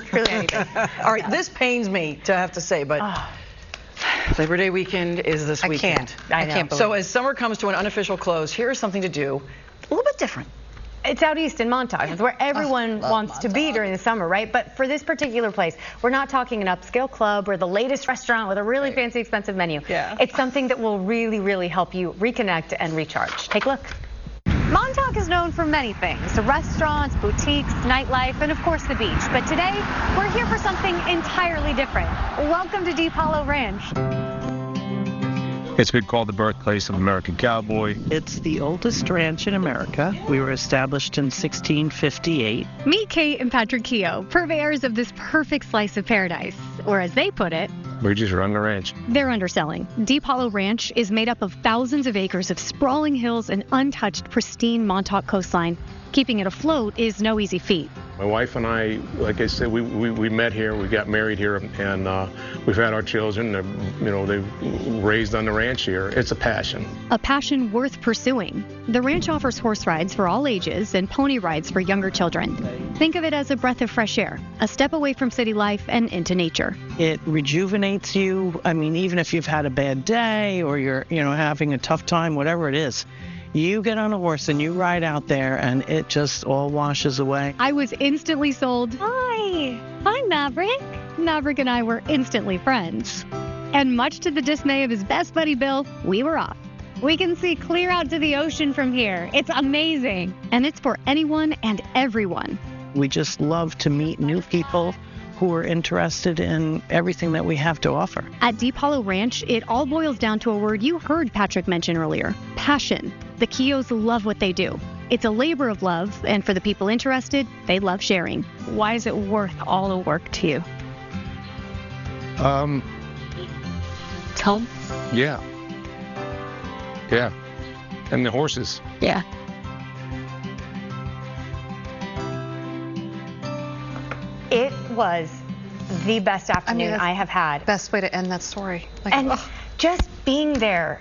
Truly anything.
All right, this pains me to have to say, but Labor Day weekend is this weekend.
I can't believe
So as summer comes to an unofficial close, here is something to do a little bit different.
It's out east in Montauk. It's where everyone wants to be during the summer, right? But for this particular place, we're not talking an upscale club or the latest restaurant with a really fancy, expensive menu.
Yeah.
It's something that will really, really help you reconnect and recharge. Take a look. Montauk is known for many things: restaurants, boutiques, nightlife, and of course the beach. But today, we're here for something entirely different. Welcome to 𝗕𝗿𝗏 Ranch.
It's been called the birthplace of American cowboy.
It's the oldest ranch in America. We were established in 1658.
Meet Kate and Patrick Keogh, purveyors of this perfect slice of paradise. Or as they put it,
We just run the ranch.
they're underselling. 𝗕𝗿𝗏 Ranch is made up of thousands of acres of sprawling hills and untouched, pristine Montauk coastline. Keeping it afloat is no easy feat.
My wife and I, like I said, we met here, we got married here, and we've had our children. They've raised on the ranch here. It's a passion.
A passion worth pursuing. The ranch offers horse rides for all ages and pony rides for younger children. Think of it as a breath of fresh air, a step away from city life and into nature.
It rejuvenates you. I mean, even if you've had a bad day or you're, having a tough time, whatever it is, you get on a horse and you ride out there and it just all washes away.
I was instantly sold. Hi, I'm Maverick. Maverick and I were instantly friends. And much to the dismay of his best buddy Bill, we were off. We can see clear out to the ocean from here. It's amazing. And it's for anyone and everyone.
We just love to meet new people who are interested in everything that we have to offer.
At 𝗕𝗿𝗏 Ranch, it all boils down to a word you heard Patrick mention earlier: passion. The Keoghs love what they do. It's a labor of love, and for the people interested, they love sharing. Why is it worth all the work to you?
It's home.
Yeah. And the horses.
Yeah.
It was the best afternoon I have had.
Best way to end that story.
And just being there.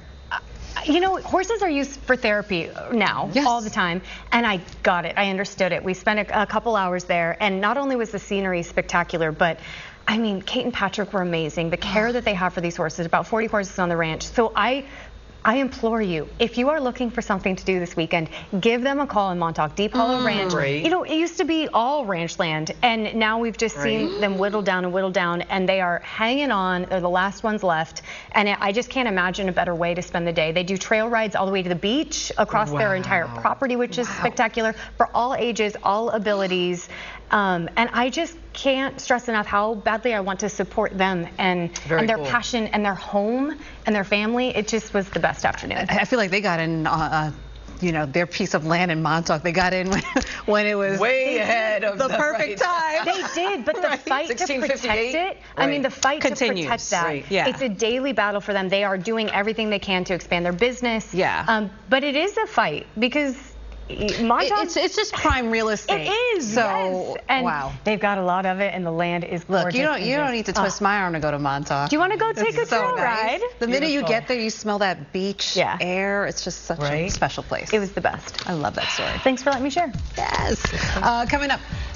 Horses are used for therapy now, all the time, and I got it. I understood it. We spent a couple hours there, and not only was the scenery spectacular, but Kate and Patrick were amazing. The care that they have for these horses, about 40 horses on the ranch. So I implore you, if you are looking for something to do this weekend, give them a call in Montauk. 𝗕𝗿𝗏 Ranch.
Great.
It used to be all ranch land, and now we've just seen them whittle down, and they are hanging on. They're the last ones left, and I just can't imagine a better way to spend the day. They do trail rides all the way to the beach across their entire property, which is spectacular, for all ages, all abilities. And I just can't stress enough how badly I want to support them and their passion and their home and their family. It just was the best afternoon.
I feel like they got in, their piece of land in Montauk. They got in when it was
way ahead of
the perfect time.
They did, but the fight to protect it, the fight
continues.
To protect that,
it's
a daily battle for them. They are doing everything they can to expand their business. But it is a fight because Montauk,
it's just prime real estate.
It is.
So
yes. And they've got a lot of it, and the land is gorgeous.
Look, you don't need to twist my arm to go to Montauk.
Do you want to go take a trail ride?
The minute you get there, you smell that beach air. It's just such a special place.
It was the best.
I love that story.
Thanks for letting me share.
Yes. Coming up,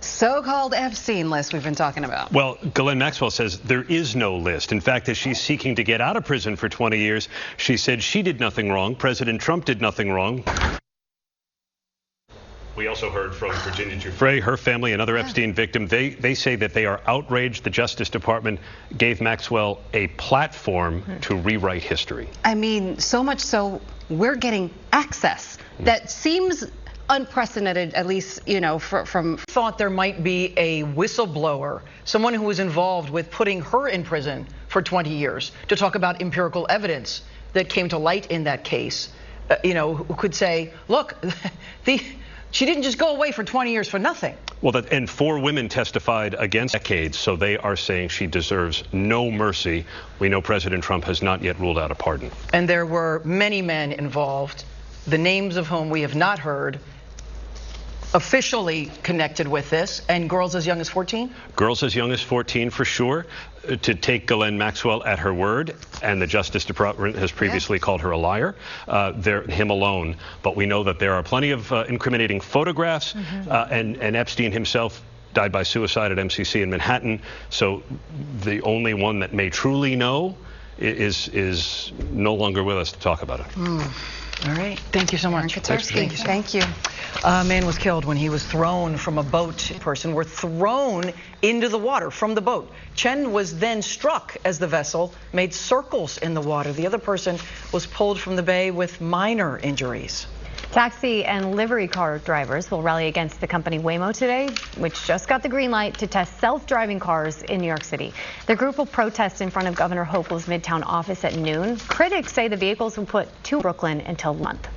so-called Epstein list we've been talking about.
Well, Ghislaine Maxwell says there is no list. In fact, as she's seeking to get out of prison for 20 years, she said she did nothing wrong. President Trump did nothing wrong. We also heard from Virginia Giuffre, her family, another Epstein victim. They say that they are outraged. The Justice Department gave Maxwell a platform to rewrite history.
I mean, so much so we're getting access that seems unprecedented, at least, you know, from...
Thought there might be a whistleblower, someone who was involved with putting her in prison for 20 years to talk about empirical evidence that came to light in that case, you know, who could say, look, she didn't just go away for 20 years for nothing.
Well, and 4 women testified against decades, so they are saying she deserves no mercy. We know President Trump has not yet ruled out a pardon.
And there were many men involved, the names of whom we have not heard, officially connected with this, and girls as young as 14?
Girls as young as 14 for sure. To take Ghislaine Maxwell at her word, and the Justice Department has previously called her a liar, him alone. But we know that there are plenty of incriminating photographs, and Epstein himself died by suicide at 𝗕CC in Manhattan. So the only one that may truly know is no longer with us to talk about it.
All right. Thank you so much.
Thank you.
A man was killed when he was thrown from a boat. Person were thrown into the water from the boat. Chen was then struck as the vessel made circles in the water. The other person was pulled from the bay with minor injuries.
Taxi and livery car drivers will rally against the company Waymo today, which just got the green light to test self-driving cars in New York City. The group will protest in front of Governor Hochul's Midtown office at noon. Critics say the vehicles will put to Brooklyn until month.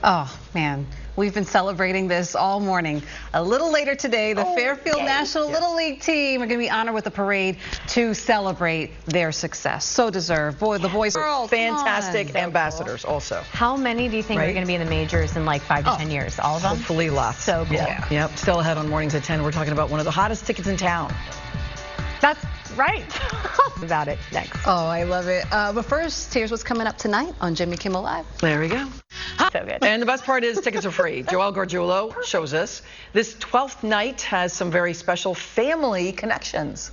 Oh, man. We've been celebrating this all morning. A little later today, the Fairfield National Little League team are going to be honored with a parade to celebrate their success. So deserved. Boy, the boys are
fantastic ambassadors also.
How many do you think are going to be in the majors in like 5 to 10 years? All of them?
Hopefully lots.
So cool.
Yeah. Yep. Still ahead on Mornings at 10. We're talking about one of the hottest tickets in town.
That's right. About it next.
Oh, I love it. But first, here's what's coming up tonight on Jimmy Kimmel Live.
There we go.
So good.
And the best part is tickets are free. Joel Gargiulo shows us. This 12th night has some very special family connections.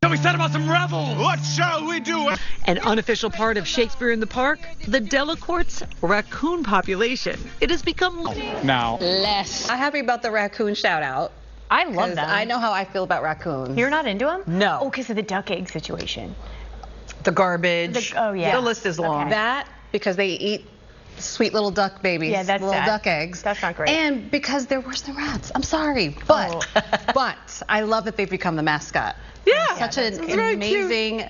Shall we set about some revel? What shall we do?
An unofficial part of Shakespeare in the Park, the Delacorte's raccoon population. It has become
now
less. I'm happy about the raccoon shout out.
I love that.
I know how I feel about raccoons.
You're not into them?
No.
Oh, because of the duck egg situation.
The garbage.
Oh, yeah.
The list is long.
Okay.
That, because they eat sweet little duck babies.
Yeah, that's
little
sad.
duck eggs.
That's not great.
And because they're worse than rats. I'm sorry. But, but I love that they've become the mascot.
Yeah.
Such an amazing,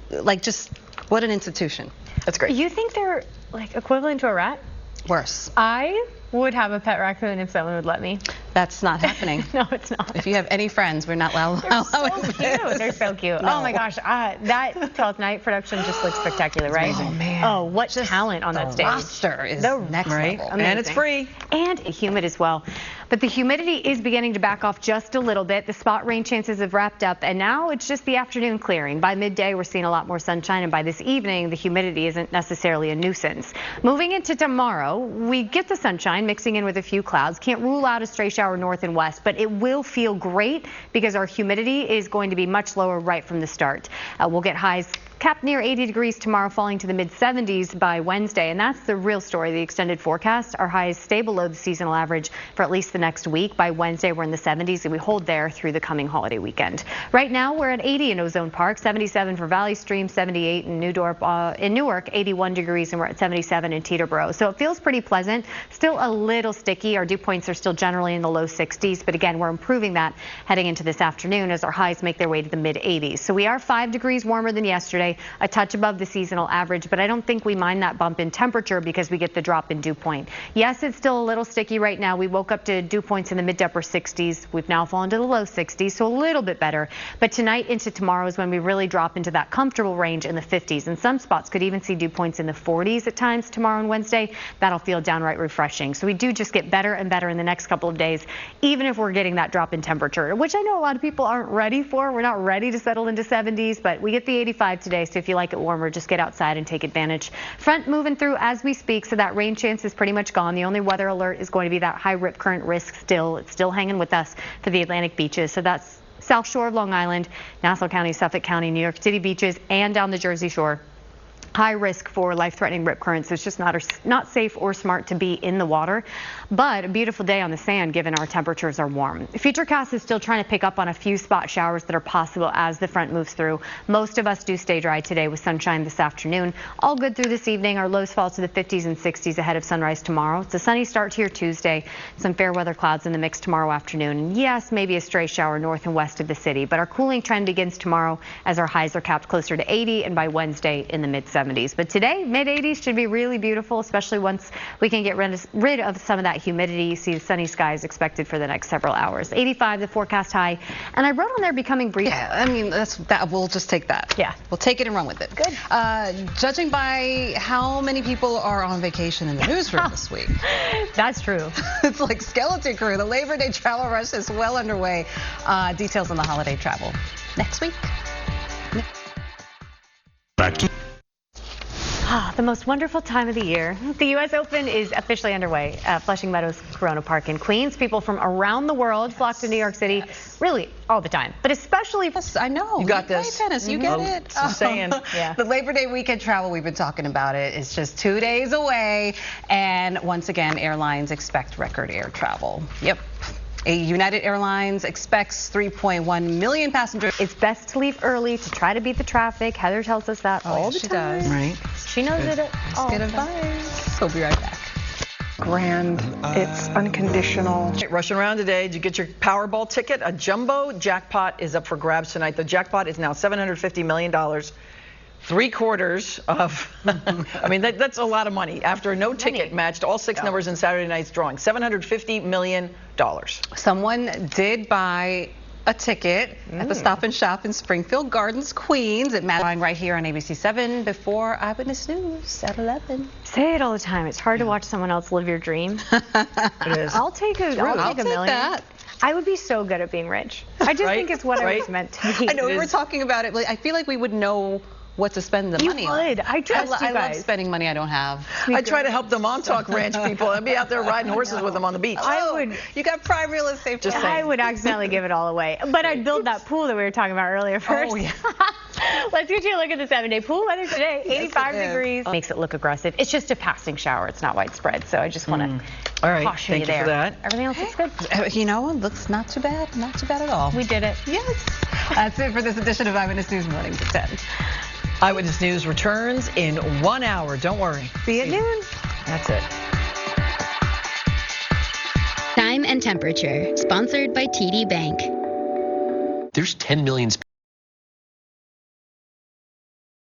like, just what an institution.
That's great.
You think they're like equivalent to a rat?
Worse.
I would have a pet raccoon if someone would let me.
That's not happening.
No, it's not.
If you have any friends, we're not allowed.
They're so cute. They're so cute.
No.
Oh my gosh, that 12th night production just looks spectacular, right?
Oh man.
Oh, what talent on that stage.
The roster is next level.
Amazing.
And it's free.
And humid as well. But the humidity is beginning to back off just a little bit. The spot rain chances have wrapped up, and now it's just the afternoon clearing. By midday, we're seeing a lot more sunshine, and by this evening, the humidity isn't necessarily a nuisance. Moving into tomorrow, we get the sunshine mixing in with a few clouds. Can't rule out a stray shower north and west, but it will feel great because our humidity is going to be much lower right from the start. We'll get highs capped near 80 degrees tomorrow, falling to the mid-70s by Wednesday. And that's the real story, the extended forecast. Our highs stay below the seasonal average for at least the next week. By Wednesday, we're in the 70s, and we hold there through the coming holiday weekend. Right now, we're at 80 in Ozone Park, 77 for Valley Stream, 78 in Newark, 81 degrees, and we're at 77 in Teterboro. So it feels pretty pleasant. Still a little sticky. Our dew points are still generally in the low 60s, but again, we're improving that heading into this afternoon as our highs make their way to the mid-80s. So we are 5 degrees warmer than yesterday, a touch above the seasonal average, but I don't think we mind that bump in temperature because we get the drop in dew point. Yes, it's still a little sticky right now. We woke up to dew points in the mid to upper 60s. We've now fallen to the low 60s, so a little bit better. But tonight into tomorrow is when we really drop into that comfortable range in the 50s, and some spots could even see dew points in the 40s at times tomorrow and Wednesday. That'll feel downright refreshing. So we do just get better and better in the next couple of days, even if we're getting that drop in temperature, which I know a lot of people aren't ready for. We're not ready to settle into 70s, but we get the 85 today, so if you like it warmer, just get outside and take advantage. Front moving through as we speak, so that rain chance is pretty much gone. The only weather alert is going to be that high rip current risk still. It's still hanging with us for the Atlantic beaches. So that's South Shore of Long Island, Nassau County, Suffolk County, New York City beaches, and down the Jersey Shore. High risk for life-threatening rip currents. So it's just not safe or smart to be in the water. But a beautiful day on the sand given our temperatures are warm. Futurecast is still trying to pick up on a few spot showers that are possible as the front moves through. Most of us do stay dry today with sunshine this afternoon. All good through this evening. Our lows fall to the 50s and 60s ahead of sunrise tomorrow. It's a sunny start to your Tuesday. Some fair weather clouds in the mix tomorrow afternoon. And yes, maybe a stray shower north and west of the city. But our cooling trend begins tomorrow as our highs are capped closer to 80 and by Wednesday in the mid-70s. But today, mid-80s should be really beautiful, especially once we can get rid of some of that humidity. You see sunny skies expected for the next several hours. 85, the forecast high. And I wrote on there becoming breezy.
Yeah, I mean, we'll just take that.
Yeah.
We'll take it and run with it.
Good.
Judging by how many people are on vacation in the newsroom this week.
That's true.
It's like skeleton crew. The Labor Day travel rush is well underway. Details on the holiday travel next week.
Back to
The most wonderful time of the year. The U.S. Open is officially underway at Flushing Meadows Corona Park in Queens. People from around the world flock to New York City, really all the time, but especially.
Yes, I know.
You got this.
Play tennis. You get it.
Just saying.
Yeah.
The Labor Day weekend travel, we've been talking about it. It's just 2 days away, and once again, airlines expect record air travel. Yep. United Airlines expects 3.1 million passengers.
It's best to leave early to try to beat the traffic. Heather tells us that all the time.
Does.
Right.
She knows it all.
Good advice. We'll be right back.
Grand. It's unconditional.
Rushing around today. Did you get your Powerball ticket? A jumbo jackpot is up for grabs tonight. The jackpot is now $750 million. 3/4 of, I mean, that's a lot of money. After a no ticket matched all 6 numbers in Saturday night's drawing, $750 million.
Someone did buy a ticket at the Stop and Shop in Springfield Gardens, Queens. It matched right here on ABC 7 before Eyewitness News at 11.
Say it all the time. It's hard to watch someone else live your dream.
It is.
I'll take a million.
That.
I would be so good at being rich. I just think it's what I was meant to be.
I know we were talking about it. Like, I feel like we would know what to spend the money on.
You would. I trust you guys.
I love spending money I don't have.
I try to help the Montauk Ranch people. I'd be out there riding horses with them on the beach.
I would.
You got prime real estate.
Just saying.
I would accidentally give it all away. But I'd build that pool that we were talking about earlier first.
Oh, yeah.
Let's get you a look at the 7-day pool weather today. 85 degrees. Makes it look aggressive. It's just a passing shower. It's not widespread. So I just want to caution you there.
Thank you for that.
Everything else looks good.
You know, it looks not too bad. Not too bad at all.
We did it.
Yes. That's it for this edition of Eyewitness News Mornings at 10.
Eyewitness News returns in 1 hour. Don't worry.
See you at noon.
That's it.
Time and temperature, sponsored by TD Bank.
There's 10 million